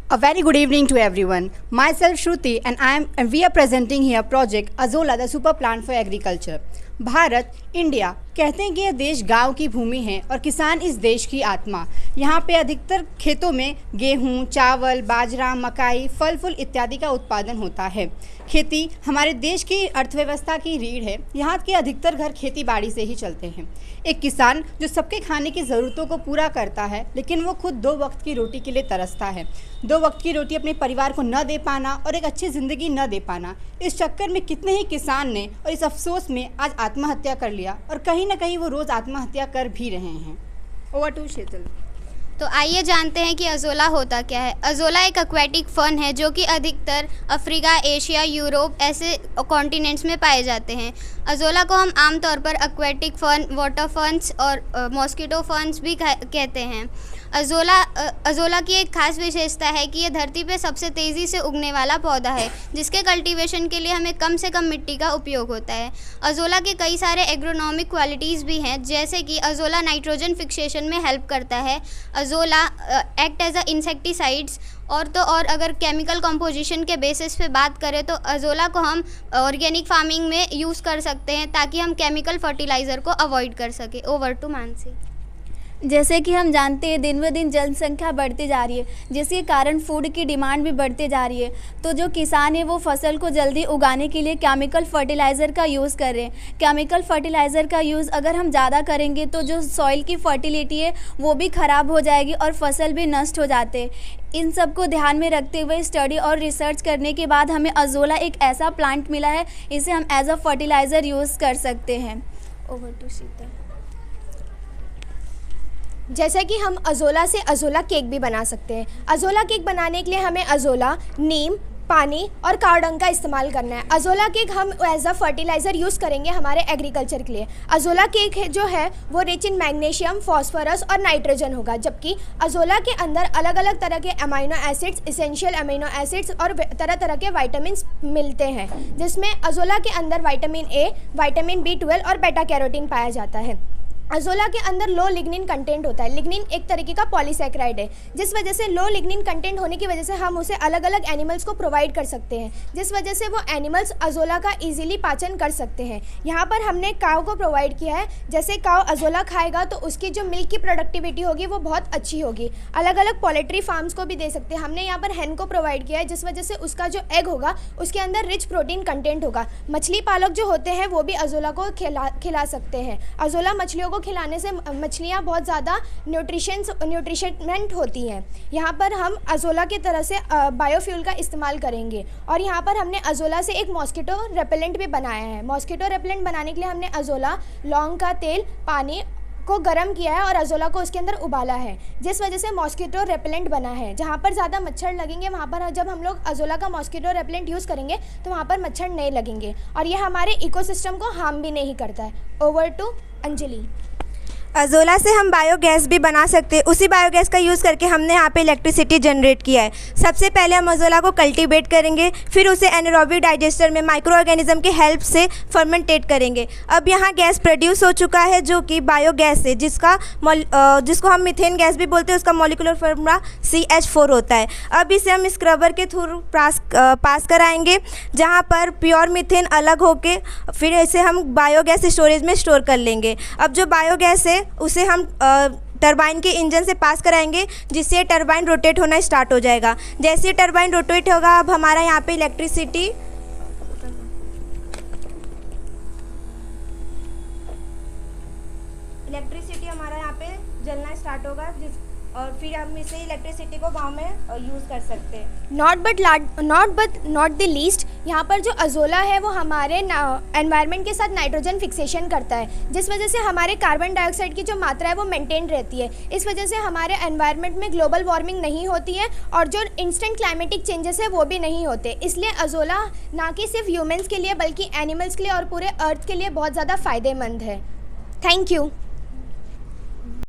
A very good evening to everyone. Myself Shruti and we are presenting here project Azola, the super plant for agriculture. Bharat, India कहते हैं कि यह देश गांव की भूमि है और किसान इस देश की आत्मा। यहाँ पे अधिकतर खेतों में गेहूँ, चावल, बाजरा, मकाई, फल फूल इत्यादि का उत्पादन होता है। खेती हमारे देश की अर्थव्यवस्था की रीढ़ है। यहाँ के अधिकतर घर खेती बाड़ी से ही चलते हैं। एक किसान जो सबके खाने की ज़रूरतों को पूरा करता है, लेकिन वो खुद 2 वक्त की रोटी के लिए तरसता है। 2 वक्त की रोटी अपने परिवार को न दे पाना और एक अच्छी ज़िंदगी न दे पाना, इस चक्कर में कितने ही किसान ने और इस अफसोस में आज आत्महत्या कर लिया और कहीं ना कहीं वो रोज़ आत्महत्या कर भी रहे हैं। ओवर टू शीतल। तो आइए जानते हैं कि अजोला होता क्या है। अजोला एक एक्वेटिक फर्न है जो कि अधिकतर अफ्रीका, एशिया, यूरोप ऐसे कॉन्टिनेंट्स में पाए जाते हैं। अजोला को हम आमतौर पर एक्वेटिक फर्न, वाटर फर्न्स और मॉस्किटो फर्न्स भी कहते हैं। अजोला की एक खास विशेषता है कि यह धरती पर सबसे तेज़ी से उगने वाला पौधा है, जिसके कल्टीवेशन के लिए हमें कम से कम मिट्टी का उपयोग होता है। अजोला के कई सारे एग्रोनॉमिक क्वालिटीज़ भी हैं, जैसे कि अजोला नाइट्रोजन फिक्सेशन में हेल्प करता है। Azolla act as a insecticides और अगर केमिकल कंपोजिशन के बेसिस पे बात करें तो अजोला को हम ऑर्गेनिक फार्मिंग में यूज़ कर सकते हैं ताकि हम केमिकल फर्टिलाइज़र को अवॉइड कर सकें। Over to Mansi. जैसे कि हम जानते हैं दिन ब दिन जनसंख्या बढ़ती जा रही है, जिसके कारण फूड की डिमांड भी बढ़ती जा रही है। तो जो किसान है वो फसल को जल्दी उगाने के लिए केमिकल फर्टिलाइज़र का यूज़ कर रहे हैं। केमिकल फर्टिलाइज़र का यूज़ अगर हम ज़्यादा करेंगे तो जो सॉइल की फर्टिलिटी है वो भी ख़राब हो जाएगी और फसल भी नष्ट हो जाते हैं। इन सब को ध्यान में रखते हुए स्टडी और रिसर्च करने के बाद हमें अजोला एक ऐसा प्लांट मिला है, इसे हम एज अ फर्टिलाइज़र यूज़ कर सकते हैं। ओवर टू शीतल। जैसे कि हम अजोला से अजोला केक भी बना सकते हैं। अजोला केक बनाने के लिए हमें अजोला, नीम, पानी और काव डंग का इस्तेमाल करना है। अजोला केक हम एज अ फर्टिलाइज़र यूज़ करेंगे हमारे एग्रीकल्चर के लिए। अजोला केक जो है वो रिच इन मैग्नीशियम, फॉस्फोरस और नाइट्रोजन होगा, जबकि अजोला के अंदर अलग अलग तरह के amino acids, essential amino acids और तरह तरह के विटामिन्स मिलते हैं, जिसमें अजोला के अंदर विटामिन ए, विटामिन B12 और बेटा कैरोटीन पाया जाता है। अजोला के अंदर लो लिग्निन कंटेंट होता है। लिग्निन एक तरीके का पॉलीसैकेराइड है, जिस वजह से लो लिग्निन कंटेंट होने की वजह से हम उसे अलग अलग एनिमल्स को प्रोवाइड कर सकते हैं, जिस वजह से वो एनिमल्स अजोला का इजीली पाचन कर सकते हैं। यहाँ पर हमने काव को प्रोवाइड किया है। जैसे काव अजोला खाएगा तो उसकी जो मिल्क की प्रोडक्टिविटी होगी वो बहुत अच्छी होगी। अलग अलग पोल्ट्री फार्म्स को भी दे सकते हैं। हमने यहाँ पर हैन को प्रोवाइड किया है, जिस वजह से उसका जो एग होगा उसके अंदर रिच प्रोटीन कंटेंट होगा। मछली पालक जो होते हैं वो भी अजोला को खिला सकते हैं। अजोला मछलियों खिलाने से मछलियाँ बहुत ज़्यादा न्यूट्रिशमेंट होती हैं। यहाँ पर हम अजोला की तरह से बायोफ्यूल का इस्तेमाल करेंगे। और यहाँ पर हमने अजोला से एक मॉस्किटो रेपेलेंट भी बनाया है। मॉस्किटो रेपेलेंट बनाने के लिए हमने अजोला, लौंग का तेल, पानी को गर्म किया है और अजोला को उसके अंदर उबाला है, जिस वजह से मॉस्किटो रेपेलेंट बना है। जहाँ पर ज़्यादा मच्छर लगेंगे वहाँ पर जब हम लोग अजोला का मॉस्किटो रेपेलेंट यूज़ करेंगे तो वहाँ पर मच्छर नहीं लगेंगे और ये हमारे इकोसिस्टम को हार्म भी नहीं करता है। Over to Anjali. अजोला से हम बायोगैस भी बना सकते हैं। उसी बायोगैस का यूज़ करके हमने यहाँ पे इलेक्ट्रिसिटी जनरेट किया है। सबसे पहले हम अजोला को कल्टीवेट करेंगे, फिर उसे एनारोबिक डाइजेस्टर में माइक्रो ऑर्गेनिज्म के हेल्प से फर्मेंटेट करेंगे। अब यहाँ गैस प्रोड्यूस हो चुका है जो कि बायोगैस है, जिसको हम मीथेन गैस भी बोलते हैं। उसका मॉलिक्यूलर फार्मूला CH4 होता है। अब इसे हम स्क्रबर के थ्रू पास कराएंगे, जहाँ पर प्योर मीथेन अलग होके फिर इसे हम बायोगैस स्टोरेज में स्टोर कर लेंगे। अब जो बायोगैस है उसे हम टरबाइन के इंजन से पास कराएंगे, जिससे टरबाइन रोटेट होना स्टार्ट हो जाएगा। जैसे टरबाइन रोटेट होगा अब हमारा यहाँ पे इलेक्ट्रिसिटी हमारा यहाँ पे जलना स्टार्ट होगा, और फिर हम इसे इलेक्ट्रिसिटी को गांव में यूज़ कर सकते हैं। नॉट द लीस्ट, यहाँ पर जो अजोला है वो हमारे एनवायरनमेंट के साथ नाइट्रोजन फिक्सेशन करता है, जिस वजह से हमारे कार्बन डाइऑक्साइड की जो मात्रा है वो मेंटेन रहती है। इस वजह से हमारे एनवायरनमेंट में ग्लोबल वार्मिंग नहीं होती है और जो इंस्टेंट क्लाइमेटिक चेंजेस है वो भी नहीं होते। इसलिए अजोला ना कि सिर्फ ह्यूमन्स के लिए बल्कि एनिमल्स के लिए और पूरे अर्थ के लिए बहुत ज़्यादा फ़ायदेमंद है। Thank you.